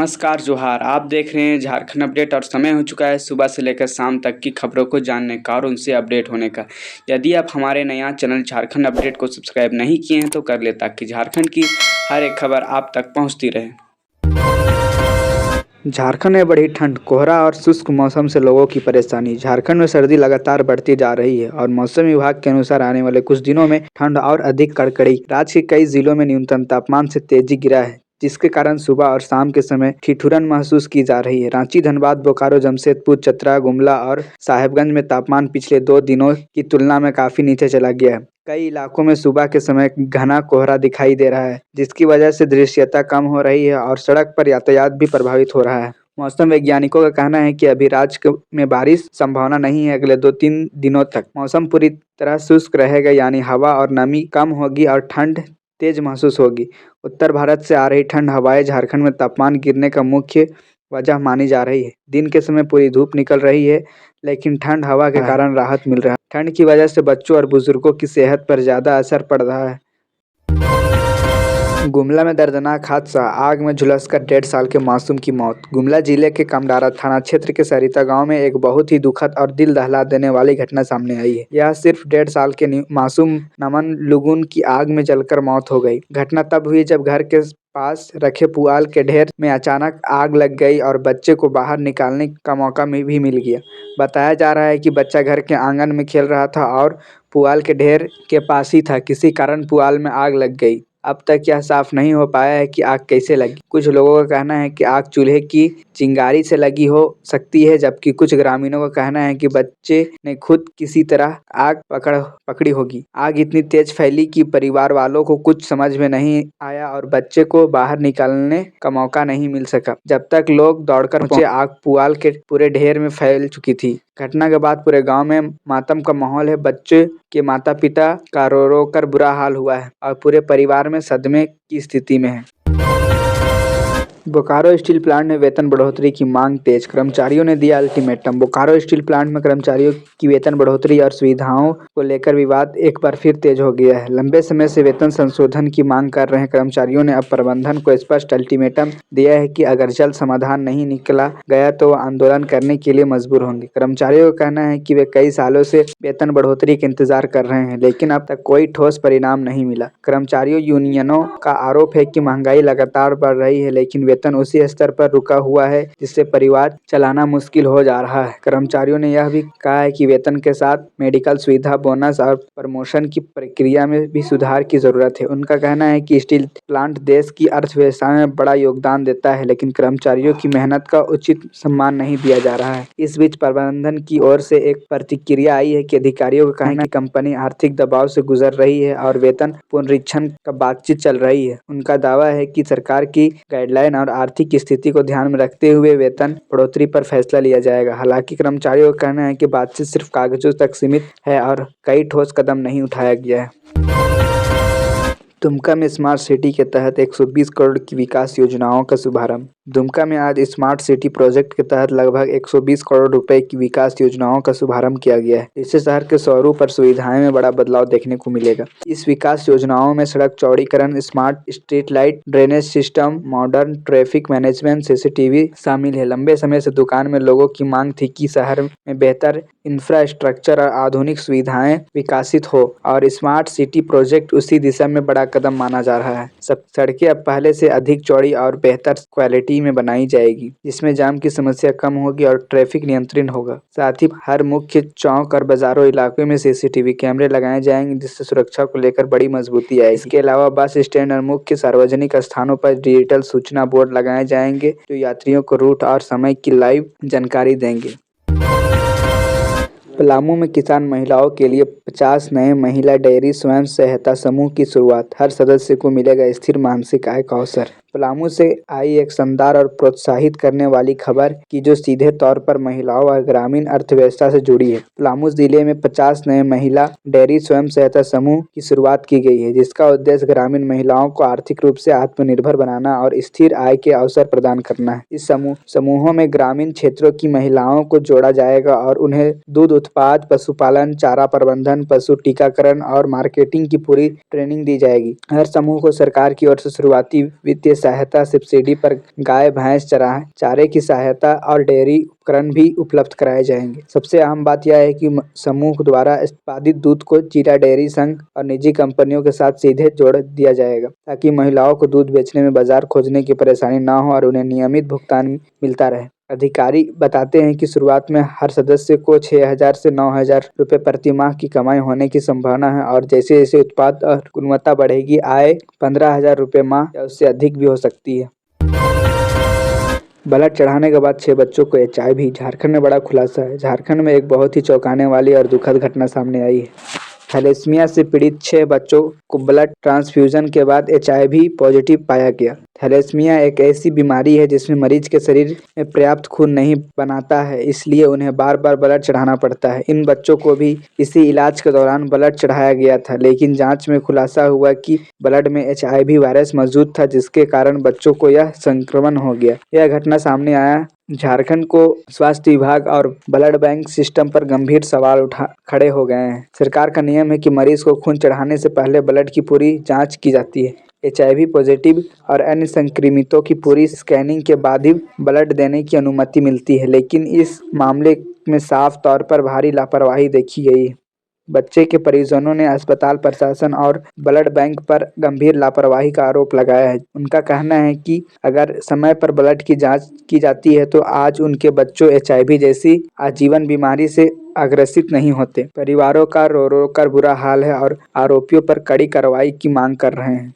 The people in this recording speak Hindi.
नमस्कार जोहार। आप देख रहे हैं झारखंड अपडेट और समय हो चुका है सुबह से लेकर शाम तक की खबरों को जानने का और उनसे अपडेट होने का। यदि आप हमारे नया चैनल झारखंड अपडेट को सब्सक्राइब नहीं किए हैं तो कर ले ताकि झारखंड की हर एक खबर आप तक पहुंचती रहे। झारखंड में बढ़ी ठंड, कोहरा और शुष्क मौसम से लोगों की परेशानी। झारखंड में सर्दी लगातार बढ़ती जा रही है और मौसम विभाग के अनुसार आने वाले कुछ दिनों में ठंड और अधिक कड़कड़ी। राज्य के कई जिलों में न्यूनतम तापमान से तेजी गिरा है, जिसके कारण सुबह और शाम के समय ठिठुरन महसूस की जा रही है। रांची, धनबाद, बोकारो, जमशेदपुर, चतरा, गुमला और साहेबगंज में तापमान पिछले 2 दिनों की तुलना में काफी नीचे चला गया है। कई इलाकों में सुबह के समय घना कोहरा दिखाई दे रहा है, जिसकी वजह से दृश्यता कम हो रही है और सड़क पर यातायात भी प्रभावित हो रहा है। मौसम वैज्ञानिकों का कहना है कि अभी राज्य में बारिश संभावना नहीं है। अगले 2-3 दिनों तक मौसम पूरी तरह शुष्क रहेगा, यानी हवा और नमी कम होगी और ठंड तेज महसूस होगी। उत्तर भारत से आ रही ठंड हवाएं झारखंड में तापमान गिरने का मुख्य वजह मानी जा रही है। दिन के समय पूरी धूप निकल रही है, लेकिन ठंड हवा के कारण राहत मिल रहा है। ठंड की वजह से बच्चों और बुजुर्गों की सेहत पर ज्यादा असर पड़ रहा है। गुमला में दर्दनाक हादसा, आग में झुलसकर 1.5 साल के मासूम की मौत। गुमला जिले के कमडारा थाना क्षेत्र के सरिता गांव में एक बहुत ही दुखद और दिल दहला देने वाली घटना सामने आई है। यह सिर्फ 1.5 साल के मासूम नमन लुगुन की आग में जलकर मौत हो गई। घटना तब हुई जब घर के पास रखे पुआल के ढेर में अचानक आग लग गई और बच्चे को बाहर निकालने का मौका भी मिल गया। बताया जा रहा है कि बच्चा घर के आंगन में खेल रहा था और पुआल के ढेर के पास ही था। किसी कारण पुआल में आग लग गई। अब तक यह साफ नहीं हो पाया है कि आग कैसे लगी। कुछ लोगों का कहना है कि आग चूल्हे की चिंगारी से लगी हो सकती है, जबकि कुछ ग्रामीणों का कहना है कि बच्चे ने खुद किसी तरह आग पकड़ी होगी। आग इतनी तेज फैली कि परिवार वालों को कुछ समझ में नहीं आया और बच्चे को बाहर निकालने का मौका नहीं मिल सका। जब तक लोग दौड़कर पहुंचे, आग पुआल के पूरे ढेर में फैल चुकी थी। घटना के बाद पूरे गांव में मातम का माहौल है। बच्चे के माता पिता का रो रो कर बुरा हाल हुआ है और पूरे परिवार में सदमे की स्थिति में है। बोकारो स्टील प्लांट में वेतन बढ़ोतरी की मांग तेज, कर्मचारियों ने दिया अल्टीमेटम। बोकारो स्टील प्लांट में कर्मचारियों की वेतन बढ़ोतरी और सुविधाओं को लेकर विवाद एक बार फिर तेज हो गया है। लंबे समय से वेतन संशोधन की मांग कर रहे कर्मचारियों ने अब प्रबंधन को स्पष्ट अल्टीमेटम दिया है कि अगर जल्द समाधान नहीं निकला गया तो आंदोलन करने के लिए मजबूर होंगे। कर्मचारियों का कहना है कि वे कई सालों से वेतन बढ़ोतरी का इंतजार कर रहे हैं, लेकिन अब तक कोई ठोस परिणाम नहीं मिला। कर्मचारियों यूनियनों का आरोप है कि महंगाई लगातार बढ़ रही है, लेकिन वेतन उसी स्तर पर रुका हुआ है, जिससे परिवार चलाना मुश्किल हो जा रहा है। कर्मचारियों ने यह भी कहा है कि वेतन के साथ मेडिकल सुविधा, बोनस और प्रमोशन की प्रक्रिया में भी सुधार की जरूरत है। उनका कहना है कि स्टील प्लांट देश की अर्थव्यवस्था में बड़ा योगदान देता है, लेकिन कर्मचारियों की मेहनत का उचित सम्मान नहीं दिया जा रहा है। इस बीच प्रबंधन की ओर से एक प्रतिक्रिया आई है कि अधिकारियों का कहना है कि कंपनी आर्थिक दबाव से गुजर रही है और वेतन पुनरीक्षण का बातचीत चल रही है। उनका दावा है कि सरकार की गाइडलाइन और आर्थिक स्थिति को ध्यान में रखते हुए वेतन बढ़ोतरी पर फैसला लिया जाएगा। हालांकि कर्मचारियों का कहना है कि बातचीत सिर्फ कागजों तक सीमित है और कई ठोस कदम नहीं उठाया गया है। दुमका में स्मार्ट सिटी के तहत 120 करोड़ की विकास योजनाओं का शुभारंभ। दुमका में आज स्मार्ट सिटी प्रोजेक्ट के तहत लगभग 120 करोड़ रुपए की विकास योजनाओं का शुभारंभ किया गया है। इससे शहर के स्वरूप और सुविधाएं में बड़ा बदलाव देखने को मिलेगा। इस विकास योजनाओं में सड़क चौड़ीकरण, smart street light, drainage system, modern traffic management, CCTV शामिल है। लंबे समय से दुकान में लोगों की मांग थी कि शहर में बेहतर इंफ्रास्ट्रक्चर और आधुनिक सुविधाएं विकसित हो और स्मार्ट सिटी प्रोजेक्ट उसी दिशा में बड़ा कदम माना जा रहा है। सब सड़कें अब पहले से अधिक चौड़ी और बेहतर क्वालिटी में बनाई जाएगी, जिसमें जाम की समस्या कम होगी और ट्रैफिक नियंत्रण होगा। साथ ही हर मुख्य चौक और बाजारों इलाकों में सीसीटीवी कैमरे लगाए जाएंगे, जिससे सुरक्षा को लेकर बड़ी मजबूती आएगी। इसके अलावा बस स्टैंड और मुख्य सार्वजनिक स्थानों पर डिजिटल सूचना बोर्ड लगाए जाएंगे, जो यात्रियों को रूट और समय की लाइव जानकारी देंगे। पलामू में किसान महिलाओं के लिए 50 नए महिला डेयरी स्वयं सहायता समूह की शुरुआत। हर सदस्य को मिलेगा स्थिर मानसिक आय का अवसर। पलामू से आई एक शानदार और प्रोत्साहित करने वाली खबर की जो सीधे तौर पर महिलाओं और ग्रामीण अर्थव्यवस्था से जुड़ी है। पलामू जिले में 50 नए महिला डेयरी स्वयं सहायता समूह की शुरुआत की गई है, जिसका उद्देश्य ग्रामीण महिलाओं को आर्थिक रूप से आत्मनिर्भर बनाना और स्थिर आय के अवसर प्रदान करना है। इस समूहों में ग्रामीण क्षेत्रों की महिलाओं को जोड़ा जाएगा और उन्हें दूध उत्पाद, पशुपालन, चारा प्रबंधन, पशु टीकाकरण और मार्केटिंग की पूरी ट्रेनिंग दी जाएगी। हर समूह को सरकार की ओर से शुरुआती वित्तीय सहायता, सब्सिडी पर गाय भैंस चारे की सहायता और डेयरी उपकरण भी उपलब्ध कराए जाएंगे। सबसे अहम बात यह है कि समूह द्वारा उत्पादित दूध को जीरा डेयरी संघ और निजी कंपनियों के साथ सीधे जोड़ दिया जाएगा, ताकि महिलाओं को दूध बेचने में बाजार खोजने की परेशानी न हो और उन्हें नियमित भुगतान मिलता रहे। अधिकारी बताते हैं कि शुरुआत में हर सदस्य को 6,000 से 9,000 रुपये प्रति माह की कमाई होने की संभावना है और जैसे जैसे उत्पाद और गुणवत्ता बढ़ेगी, आय 15,000 रुपये माह या उससे अधिक भी हो सकती है। ब्लड चढ़ाने के बाद 6 बच्चों को HIV। झारखंड में बड़ा खुलासा है। झारखंड में एक बहुत ही चौंकाने वाली और दुखद घटना सामने आई है। थैलेसीमिया से पीड़ित 6 बच्चों को ब्लड ट्रांसफ्यूजन के बाद HIV पॉजिटिव पाया गया। थैलेसीमिया एक ऐसी बीमारी है जिसमें मरीज के शरीर में पर्याप्त खून नहीं बनाता है, इसलिए उन्हें बार बार ब्लड चढ़ाना पड़ता है। इन बच्चों को भी इसी इलाज के दौरान ब्लड चढ़ाया गया था, लेकिन जांच में खुलासा हुआ कि ब्लड में HIV वायरस मौजूद था, जिसके कारण बच्चों को यह संक्रमण हो गया। यह घटना सामने आया झारखंड को स्वास्थ्य विभाग और ब्लड बैंक सिस्टम पर गंभीर सवाल खड़े हो गए हैं। सरकार का नियम है कि मरीज को खून चढ़ाने से पहले ब्लड की पूरी जांच की जाती है। HIV पॉजिटिव और अन्य संक्रमितों की पूरी स्कैनिंग के बाद ही ब्लड देने की अनुमति मिलती है, लेकिन इस मामले में साफ तौर पर भारी लापरवाही देखी गई है। बच्चे के परिजनों ने अस्पताल प्रशासन और ब्लड बैंक पर गंभीर लापरवाही का आरोप लगाया है। उनका कहना है कि अगर समय पर ब्लड की जांच की जाती है तो आज उनके बच्चों HIV जैसी आजीवन बीमारी से अग्रसित नहीं होते। परिवारों का रो रो कर बुरा हाल है और आरोपियों पर कड़ी कार्रवाई की मांग कर रहे हैं।